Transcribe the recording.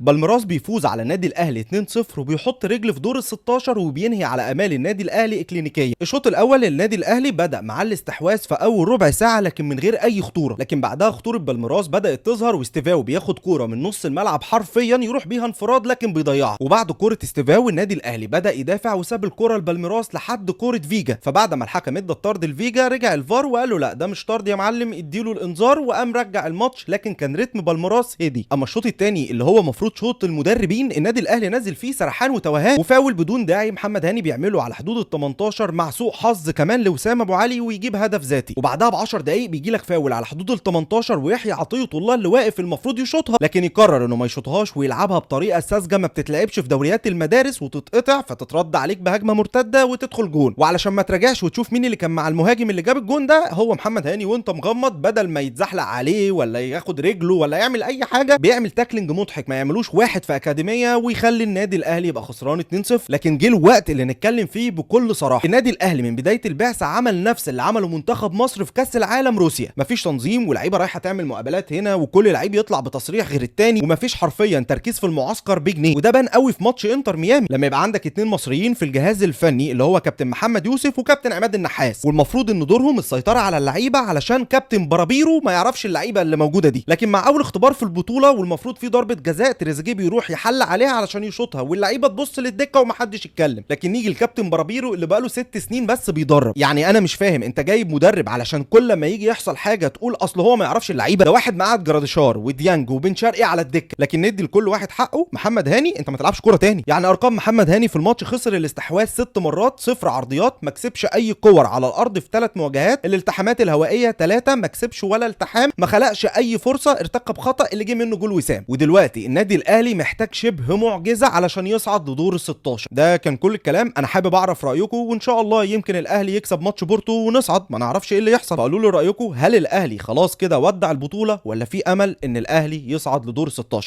بالميراس بيفوز على النادي الاهلي 2-0 وبيحط رجل في دور ال 16 وبينهي على امال النادي الاهلي اكلينيكيه. الشوط الاول النادي الاهلي بدا مع الاستحواذ في اول ربع ساعه لكن من غير اي خطوره، لكن بعدها خطوره بالميراس بدات تظهر واستيفاو بياخد كوره من نص الملعب حرفيا يروح بيها انفراد لكن بيضيعها، وبعد كوره استيفاو النادي الاهلي بدا يدافع وساب الكوره لبالميراس لحد كوره فيجا، فبعد ما الحكم ادى الطرد لفيجا رجع الفار وقال له لا ده مش طرد يا معلم اديله الانذار، وقام رجع الماتش. لكن كان رتم بالميراس هدي. اما الشوط الثاني اللي هو المفروض شوط المدربين النادي الاهلي نازل فيه سرحان وتوهان وفاول بدون داعي محمد هاني بيعمله على حدود ال 18 مع سوء حظ كمان لوسام ابو علي ويجيب هدف ذاتي، وبعدها ب 10 دقائق بيجي لك فاول على حدود ال 18 ويحيى عطيه الله اللي واقف المفروض يشوطها لكن يقرر انه ما يشوطهاش ويلعبها بطريقه ساذجه ما بتتلعبش في دوريات المدارس وتتقطع فتترد عليك بهجمه مرتده وتدخل جون. وعلشان ما تراجعش وتشوف مين اللي كان مع المهاجم اللي جاب الجون ده هو محمد هاني، وانت مغمض بدل ما يتزحلق عليه ولا ياخد رجله ولا يعمل اي حاجه بيعمل تاكلينج مضحك ما يعملوش واحد في اكاديميه ويخلي النادي الاهلي يبقى خسران 2-0. لكن جه الوقت اللي نتكلم فيه بكل صراحه. النادي الاهلي من بدايه البعثه عمل نفس اللي عمله منتخب مصر في كاس العالم روسيا، مفيش تنظيم ولاعيبه رايحه تعمل مقابلات هنا وكل لعيب يطلع بتصريح غير التاني ومفيش حرفيا تركيز في المعسكر بجنيه، وده بان قوي في ماتش انتر ميامي لما يبقى عندك اتنين مصريين في الجهاز الفني اللي هو كابتن محمد يوسف وكابتن عماد النحاس، والمفروض ان دورهم السيطره على اللعيبه علشان كابتن برابيرو ما يعرفش اللعيبه اللي موجوده دي. لكن مع اول اختبار في البطوله والمفروض في ضربه جزاء تريزيجيه بيروح يحل عليها علشان يشوطها واللعيبه تبص للدكه ومحدش يتكلم، لكن نيجي الكابتن برابيرو اللي بقاله 6 سنين بس بيدرب. يعني انا مش فاهم انت جايب مدرب علشان كل ما يجي يحصل حاجه تقول اصل هو ما يعرفش اللعيبه؟ ده واحد معاد جراديشار وديانج وبن شرقي على الدكه، لكن ندي لكل واحد حقه. محمد هاني انت ما تلعبش كوره تاني. يعني ارقام محمد هاني في الماتش: خسر الاستحواذ 6 مرات، 0 عرضيات، ما كسبش اي كور على الارض في 3 مواجهات، الالتحامات الهوائيه 3 ما كسبش ولا التحام، ما خلقش اي فرصه، ارتكب خطا اللي جه منه جول وسام. ودلوقتي النادي الاهلي محتاج شبه معجزه علشان يصعد لدور ال 16. ده كان كل الكلام. انا حابب اعرف رايكم وان شاء الله يمكن الاهلي يكسب ماتش بورتو ونصعد، ما نعرفش ايه اللي يحصل. فقولوا لي رايكم، هل الاهلي خلاص كده ودع البطوله ولا في امل ان الاهلي يصعد لدور ال 16؟